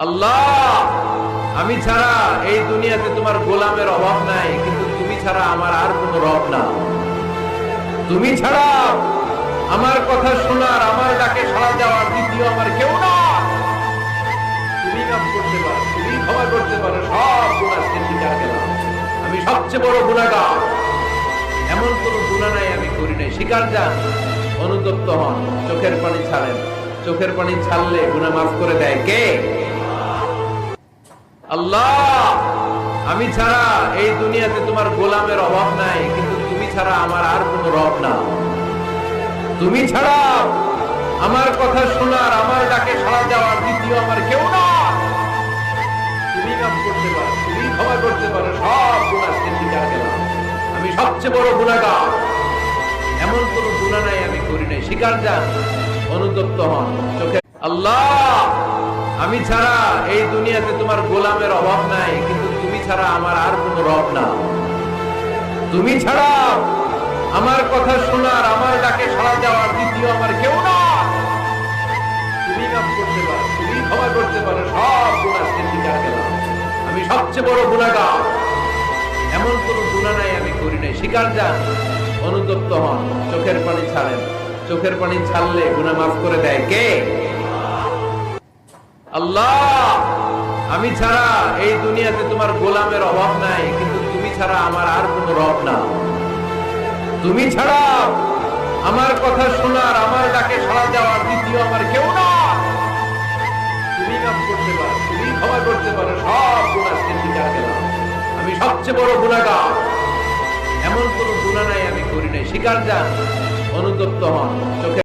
আল্লাহ, আমি ছাড়া এই দুনিয়াতে তোমার গোলামের অভাব নাই, কিন্তু তুমি ছাড়া আমার আর কোনো রব না। তুমি ছাড়া আমার কথা শোনার, আমার ডাকে সাড়া দেওয়ার দ্বিতীয় আমার কেউ না। তুমি মাফ করতে পারো, তুমি ক্ষমা করতে পারো, সব গুনাহ স্বীকার করলাম। আমি সবচেয়ে বড় গুনাহগার, এমন কোনো গুনাহ নাই আমি করি নাই। স্বীকার যান, অনুতপ্ত হন, চোখের পানি ছাড়েন। চোখের পানি ছাড়লে গুনাহ মাফ করে দেয় কে? আল্লাহ, আমি ছাড়া এই দুনিয়াতে তোমার গোলামের অভাব নাই, কিন্তু তুমি ছাড়া আমার আর কোনো রব না। তুমি ছাড়া আমার কথা শোনার, আমার ডাকে সাড়া দেওয়ার দ্বিতীয় আমার কেউ না। তুমি মাফ করতে পারো, তুমি ক্ষমা করতে পারো, সব গুনাহ স্বীকার করলাম। আমি সবচেয়ে বড় গুনাহগার, এমন কোনো গুনাহ নাই আমি করি নাই। স্বীকার যান, অনুতপ্ত হন, চোখে। আল্লাহ, আমি ছাড়া এই দুনিয়াতে তোমার গোলামের অভাব নাই, কিন্তু তুমি ছাড়া আমার আর কোনো রব না। তুমি ছাড়া আমার কথা শোনার, আমার ডাকে সাড়া দেওয়ার দ্বিতীয় আমার কেউ না। তুমি মাফ করতে পারো, তুমি ক্ষমা করতে পারো, সব গুনাহ স্বীকার করলাম। আমি সবচেয়ে বড় গুনাহগার, এমন কোনো গুনাহ নাই আমি করি নাই। স্বীকার যান, অনুতপ্ত হন, চোখের পানি ছাড়েন। চোখের পানি ছাড়লে গুনাহ মাফ করে দেয় কে? আল্লাহ, আমি ছাড়া এই দুনিয়াতে তোমার গোলামের অভাব নাই, কিন্তু তুমি ছাড়া আমার আর কোনো রব না। তুমি ছাড়া আমার কথা শোনার, আমার ডাকে সাড়া দেওয়ার দ্বিতীয় আমার কেউ না। তুমি মাফ করতে পারো, তুমি ক্ষমা করতে পারো, সব গুনাহ স্বীকার করলাম। আমি সবচেয়ে বড় গুনাহগার, এমন কোনো গুনাহ নাই আমি করি নাই। স্বীকার যান, অনুতপ্ত হন, চোখে।